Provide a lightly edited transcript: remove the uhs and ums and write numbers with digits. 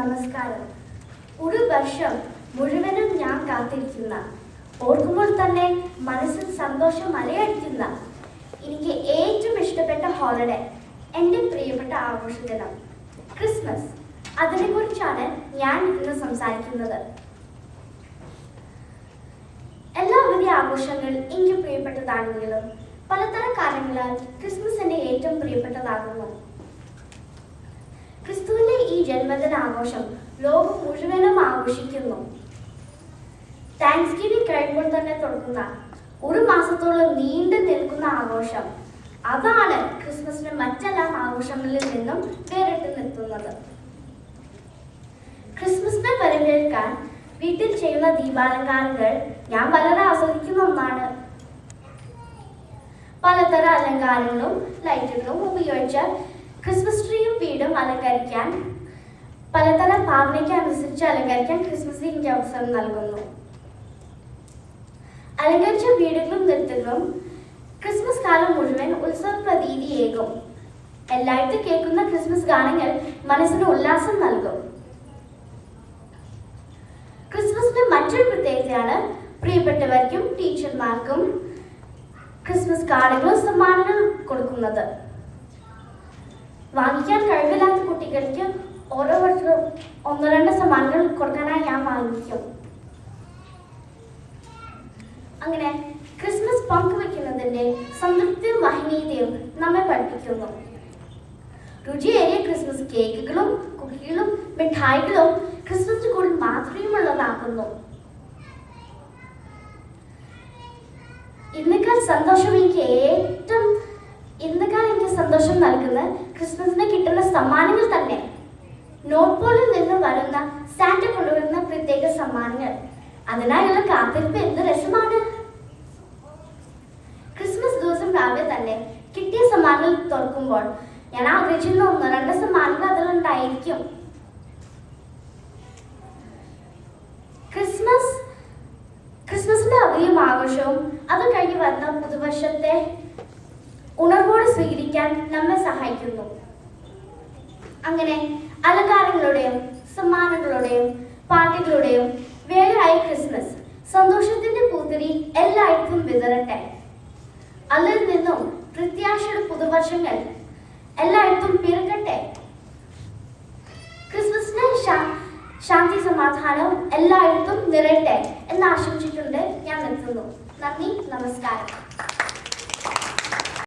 നമസ്കാരം. ഒരു വർഷം മുഴുവനും ഞാൻ കാത്തിരിക്കുന്ന, ഓർക്കുമ്പോൾ തന്നെ മനസ്സിൽ സന്തോഷം മലയടിക്കുന്ന, എനിക്ക് ഏറ്റവും ഇഷ്ടപ്പെട്ട ഹോളിഡേ, എൻ്റെ പ്രിയപ്പെട്ട ആഘോഷദിനം ക്രിസ്മസ്. അതിനെക്കുറിച്ചാണ് ഞാൻ ഇന്ന് സംസാരിക്കുന്നത്. എല്ലാ അവധി ആഘോഷങ്ങൾ എനിക്ക് പ്രിയപ്പെട്ടതാണെങ്കിലും പലതരം കാരണങ്ങളാൽ ക്രിസ്മസ് എൻ്റെ ഏറ്റവും പ്രിയപ്പെട്ടതാകുന്നു. ക്രിസ്തുവിന്റെ ഈ ജന്മദിന ആഘോഷം ലോകം മുഴുവനും ആഘോഷിക്കുന്നു. താങ്ക്സ് ഗിവിംഗ് കഴിയുമ്പോൾ തന്നെ തുടങ്ങുന്ന ഒരു മാസത്തോളം നീണ്ടു നിൽക്കുന്ന ആഘോഷം, അതാണ് ക്രിസ്മസിന് മറ്റെല്ലാ ആഘോഷങ്ങളിൽ നിന്നും വേറിട്ട് നിർത്തുന്നത്. ക്രിസ്മസിനെ വരവേൽക്കാൻ വീട്ടിൽ ചെയ്യുന്ന ദീപാലങ്കാരങ്ങൾ ഞാൻ വളരെ ആസ്വദിക്കുന്ന ഒന്നാണ്. പലതരം അലങ്കാരങ്ങളും ലൈറ്റുകളും ഉപയോഗിച്ച് ക്രിസ്മസ് ട്രീയും വീടും അലങ്കരിക്കാൻ, പലതരം ഭാവനയ്ക്ക് അനുസരിച്ച് അലങ്കരിക്കാൻ ക്രിസ്മസ് എനിക്ക് അവസരം നൽകുന്നു. അലങ്കരിച്ച വീടുകളും നിർത്തുകളും ക്രിസ്മസ് കാലം മുഴുവൻ ഉത്സവ പ്രതീതിയേകും. എല്ലായിടത്തും കേൾക്കുന്ന ക്രിസ്മസ് ഗാനങ്ങൾ മനസ്സിന് ഉല്ലാസം നൽകും. ക്രിസ്മസിന്റെ മറ്റൊരു പ്രത്യേകതയാണ് പ്രിയപ്പെട്ടവർക്കും ടീച്ചർമാർക്കും ക്രിസ്മസ് കാർഡുകളും സമ്മാനങ്ങളും കൊടുക്കുന്നത്. വാങ്ങിക്കാൻ കഴിവില്ലാത്ത കുട്ടികൾക്ക് ഓരോ വർഷവും 1-2 സമ്മാനങ്ങൾ കൊടുക്കാനായി ഞാൻ വാങ്ങിക്കും. അങ്ങനെ ക്രിസ്മസ് പങ്കുവെക്കുന്നതിന്റെ സംതൃപ്തിയും മഹനീയതയും നമ്മെ പഠിപ്പിക്കുന്നു. രുചിയേറിയ ക്രിസ്മസ് കേക്കുകളും കുക്കികളും മിഠായികളും ക്രിസ്മസ് കൂടുതൽ മാധുര്യമുള്ളതാക്കുന്നു. ഇന്നേക്കാൾ എനിക്ക് സന്തോഷം നൽകുന്ന ക്രിസ്മസിന് കിട്ടുന്ന സമ്മാനങ്ങൾ തന്നെ. നോർത്ത് പോളിൽ നിന്ന് വരുന്ന സാന്റ കൊണ്ടുവരുന്ന പ്രത്യേക സമ്മാനങ്ങൾ, അതിനായുള്ള കാത്തിരിപ്പ് എന്ത് രസമാണ്. ക്രിസ്മസ് ദിവസം രാവിലെ തന്നെ കിട്ടിയ സമ്മാനങ്ങൾ തുറക്കുമ്പോൾ ഞാൻ ആഗ്രഹിച്ചിരുന്ന 1-2 സമ്മാനങ്ങൾ അതിലുണ്ടായിരിക്കും. ക്രിസ്മസിന്റെ അവധിയും ആഘോഷവും അത് കഴിഞ്ഞ് വരുന്ന പുതുവർഷത്തെ ഉണർവോടെ സ്വീകരിക്കാൻ നമ്മെ സഹായിക്കുന്നു. അങ്ങനെ അലങ്കാരങ്ങളുടെയും സമ്മാനങ്ങളുടെയും പാട്ടുകളുടെയും വേളയായ ക്രിസ്മസ് സന്തോഷത്തിന്റെ പൂത്തിരി എല്ലായിടത്തും വിതറട്ടെ. അതിൽ നിന്നും പ്രത്യാശയുടെ പുതുവർഷങ്ങൾ എല്ലായിടത്തും പിറക്കട്ടെ. ക്രിസ്മസിന് ശാന്തി സമാധാനവും എല്ലായിടത്തും നിറയട്ടെ എന്ന് ആശംസിച്ചുകൊണ്ട് ഞാൻ നിർത്തുന്നു. നന്ദി, നമസ്കാരം.